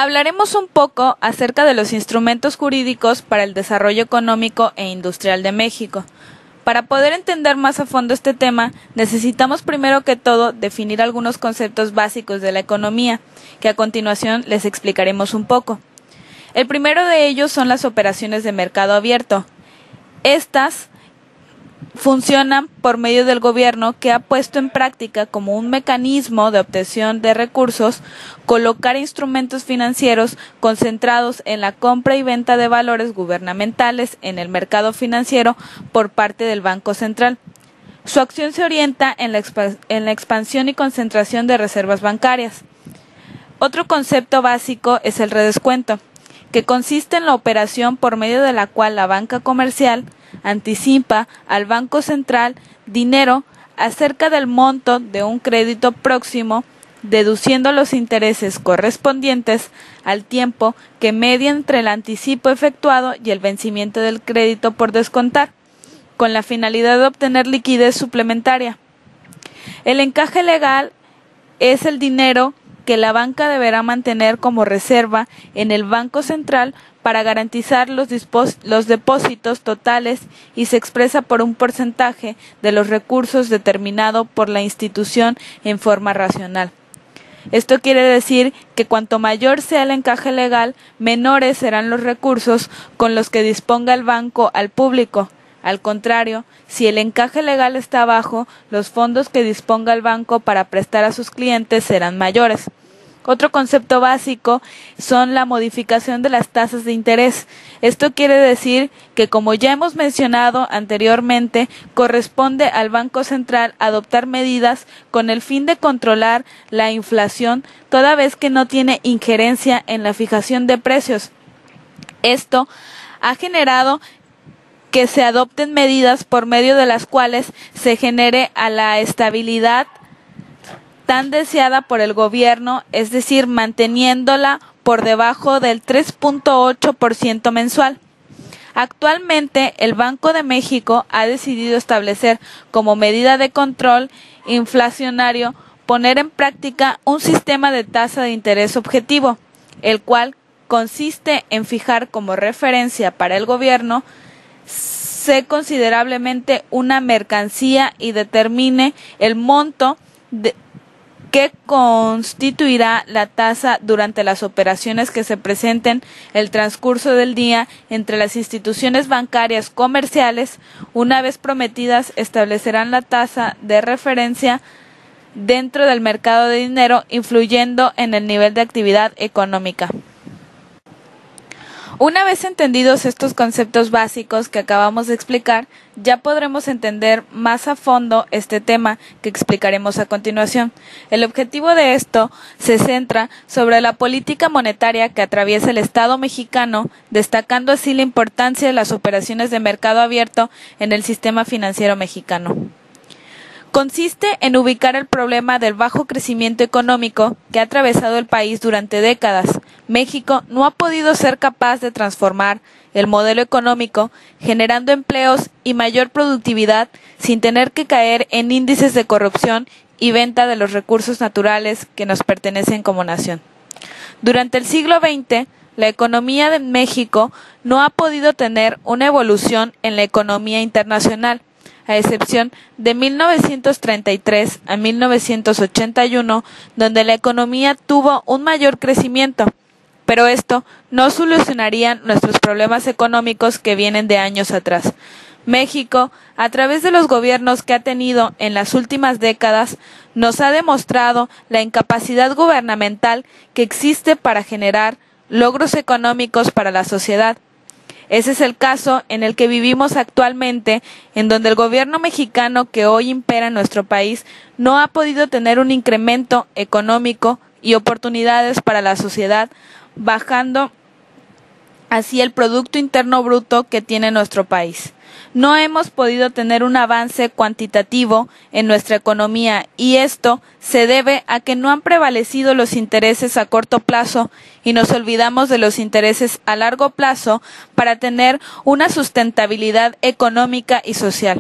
Hablaremos un poco acerca de los instrumentos jurídicos para el desarrollo económico e industrial de México. Para poder entender más a fondo este tema, necesitamos primero que todo definir algunos conceptos básicos de la economía, que a continuación les explicaremos un poco. El primero de ellos son las operaciones de mercado abierto. Estas funcionan por medio del gobierno, que ha puesto en práctica como un mecanismo de obtención de recursos, colocar instrumentos financieros concentrados en la compra y venta de valores gubernamentales en el mercado financiero por parte del Banco Central. Su acción se orienta en la expansión y concentración de reservas bancarias. Otro concepto básico es el redescuento, que consiste en la operación por medio de la cual la banca comercial anticipa al Banco Central dinero acerca del monto de un crédito próximo, deduciendo los intereses correspondientes al tiempo que media entre el anticipo efectuado y el vencimiento del crédito por descontar, con la finalidad de obtener liquidez suplementaria. El encaje legal es el dinero que la banca deberá mantener como reserva en el Banco Central para garantizar los depósitos totales y se expresa por un porcentaje de los recursos determinado por la institución en forma racional. Esto quiere decir que cuanto mayor sea el encaje legal, menores serán los recursos con los que disponga el banco al público. Al contrario, si el encaje legal está bajo, los fondos que disponga el banco para prestar a sus clientes serán mayores. Otro concepto básico son la modificación de las tasas de interés. Esto quiere decir que, como ya hemos mencionado anteriormente, corresponde al Banco Central adoptar medidas con el fin de controlar la inflación, toda vez que no tiene injerencia en la fijación de precios. Esto ha generado que se adopten medidas por medio de las cuales se genere a la estabilidad tan deseada por el gobierno, es decir, manteniéndola por debajo del 3.8% mensual. Actualmente, el Banco de México ha decidido establecer como medida de control inflacionario poner en práctica un sistema de tasa de interés objetivo, el cual consiste en fijar como referencia para el gobierno considerablemente una mercancía y determine el monto que constituirá la tasa durante las operaciones que se presenten el transcurso del día entre las instituciones bancarias comerciales. Una vez prometidas, establecerán la tasa de referencia dentro del mercado de dinero, influyendo en el nivel de actividad económica. Una vez entendidos estos conceptos básicos que acabamos de explicar, ya podremos entender más a fondo este tema que explicaremos a continuación. El objetivo de esto se centra sobre la política monetaria que atraviesa el Estado mexicano, destacando así la importancia de las operaciones de mercado abierto en el sistema financiero mexicano. Consiste en ubicar el problema del bajo crecimiento económico que ha atravesado el país durante décadas. México no ha podido ser capaz de transformar el modelo económico, generando empleos y mayor productividad sin tener que caer en índices de corrupción y venta de los recursos naturales que nos pertenecen como nación. Durante el siglo XX, la economía de México no ha podido tener una evolución en la economía internacional, a excepción de 1933 a 1981, donde la economía tuvo un mayor crecimiento, pero esto no solucionaría nuestros problemas económicos que vienen de años atrás. México, a través de los gobiernos que ha tenido en las últimas décadas, nos ha demostrado la incapacidad gubernamental que existe para generar logros económicos para la sociedad. Ese es el caso en el que vivimos actualmente, en donde el gobierno mexicano que hoy impera en nuestro país no ha podido tener un incremento económico y oportunidades para la sociedad, bajando así el Producto Interno Bruto que tiene nuestro país. No hemos podido tener un avance cuantitativo en nuestra economía y esto se debe a que no han prevalecido los intereses a corto plazo y nos olvidamos de los intereses a largo plazo para tener una sustentabilidad económica y social.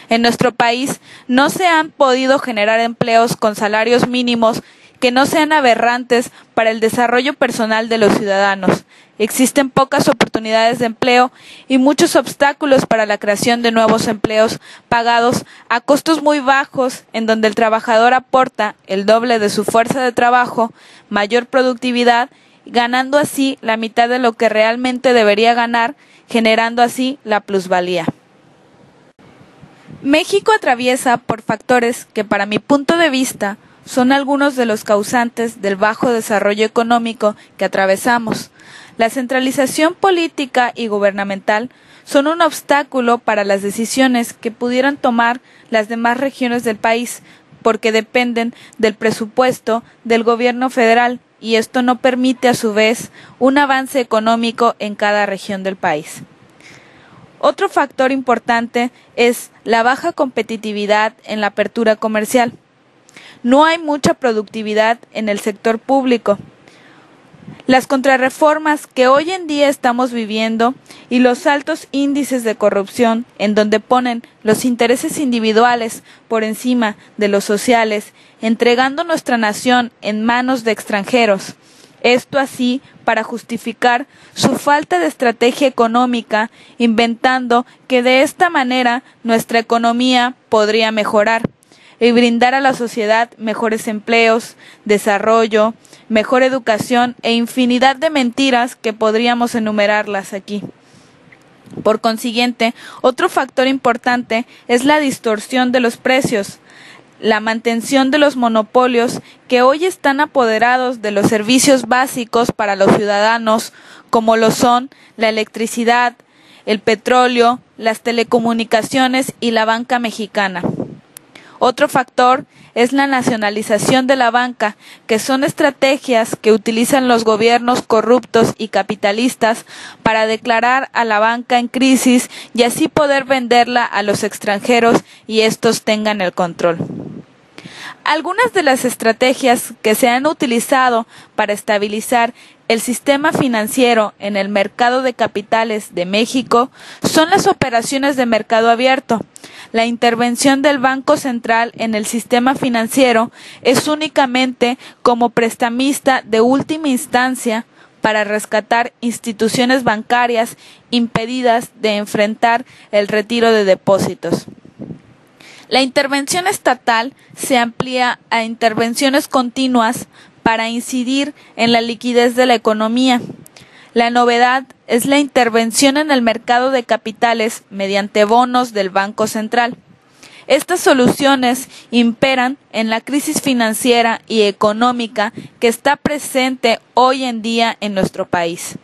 En nuestro país no se han podido generar empleos con salarios mínimos que no sean aberrantes para el desarrollo personal de los ciudadanos. Existen pocas oportunidades de empleo y muchos obstáculos para la creación de nuevos empleos pagados a costos muy bajos, en donde el trabajador aporta el doble de su fuerza de trabajo, mayor productividad, ganando así la mitad de lo que realmente debería ganar, generando así la plusvalía. México atraviesa por factores que, para mi punto de vista, son algunos de los causantes del bajo desarrollo económico que atravesamos. La centralización política y gubernamental son un obstáculo para las decisiones que pudieran tomar las demás regiones del país, porque dependen del presupuesto del gobierno federal, y esto no permite a su vez un avance económico en cada región del país. Otro factor importante es la baja competitividad en la apertura comercial. No hay mucha productividad en el sector público. Las contrarreformas que hoy en día estamos viviendo y los altos índices de corrupción, en donde ponen los intereses individuales por encima de los sociales, entregando nuestra nación en manos de extranjeros. Esto así para justificar su falta de estrategia económica, inventando que de esta manera nuestra economía podría mejorar y brindar a la sociedad mejores empleos, desarrollo, mejor educación e infinidad de mentiras que podríamos enumerarlas aquí. Por consiguiente, otro factor importante es la distorsión de los precios, la mantención de los monopolios que hoy están apoderados de los servicios básicos para los ciudadanos, como lo son la electricidad, el petróleo, las telecomunicaciones y la banca mexicana. Otro factor es la nacionalización de la banca, que son estrategias que utilizan los gobiernos corruptos y capitalistas para declarar a la banca en crisis y así poder venderla a los extranjeros y estos tengan el control. Algunas de las estrategias que se han utilizado para estabilizar el sistema financiero en el mercado de capitales de México son las operaciones de mercado abierto. La intervención del Banco Central en el sistema financiero es únicamente como prestamista de última instancia para rescatar instituciones bancarias impedidas de enfrentar el retiro de depósitos. La intervención estatal se amplía a intervenciones continuas para incidir en la liquidez de la economía. La novedad es la intervención en el mercado de capitales mediante bonos del Banco Central. Estas soluciones imperan en la crisis financiera y económica que está presente hoy en día en nuestro país.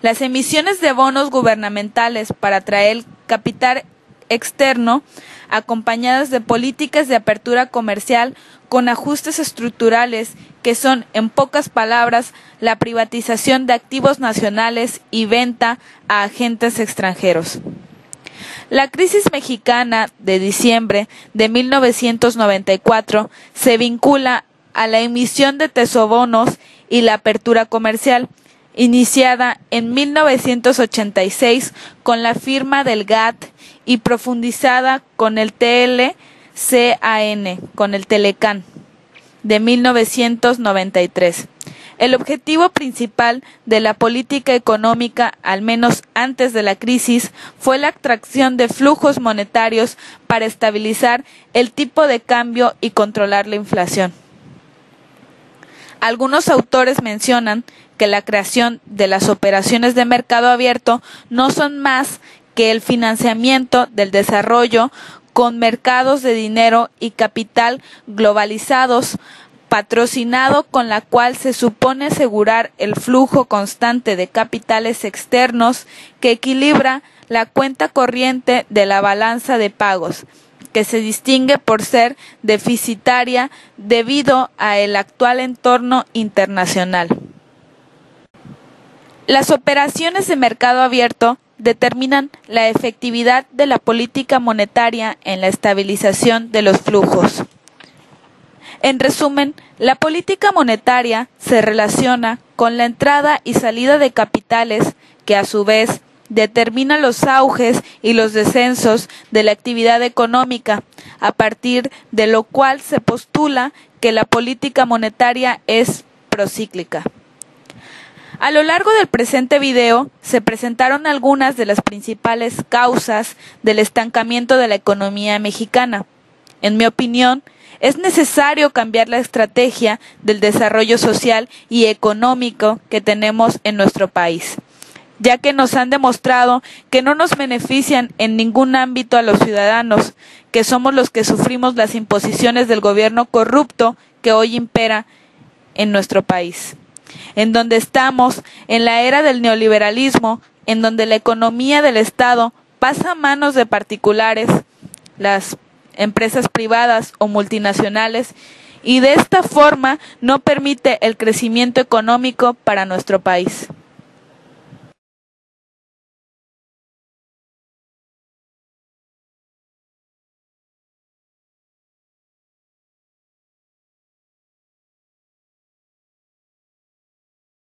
Las emisiones de bonos gubernamentales para atraer capital externo, acompañadas de políticas de apertura comercial con ajustes estructurales que son, en pocas palabras, la privatización de activos nacionales y venta a agentes extranjeros. La crisis mexicana de diciembre de 1994 se vincula a la emisión de tesobonos y la apertura comercial, iniciada en 1986 con la firma del GATT y profundizada con el TLCAN, con el Telecán, de 1993. El objetivo principal de la política económica, al menos antes de la crisis, fue la atracción de flujos monetarios para estabilizar el tipo de cambio y controlar la inflación. Algunos autores mencionan que la creación de las operaciones de mercado abierto no son más que el financiamiento del desarrollo con mercados de dinero y capital globalizados, patrocinado, con la cual se supone asegurar el flujo constante de capitales externos que equilibra la cuenta corriente de la balanza de pagos, que se distingue por ser deficitaria debido al actual entorno internacional. Las operaciones de mercado abierto determinan la efectividad de la política monetaria en la estabilización de los flujos. En resumen, la política monetaria se relaciona con la entrada y salida de capitales que a su vez determina los auges y los descensos de la actividad económica, a partir de lo cual se postula que la política monetaria es procíclica. A lo largo del presente video se presentaron algunas de las principales causas del estancamiento de la economía mexicana. En mi opinión, es necesario cambiar la estrategia del desarrollo social y económico que tenemos en nuestro país, ya que nos han demostrado que no nos benefician en ningún ámbito a los ciudadanos, que somos los que sufrimos las imposiciones del gobierno corrupto que hoy impera en nuestro país, en donde estamos en la era del neoliberalismo, en donde la economía del Estado pasa a manos de particulares, las empresas privadas o multinacionales, y de esta forma no permite el crecimiento económico para nuestro país.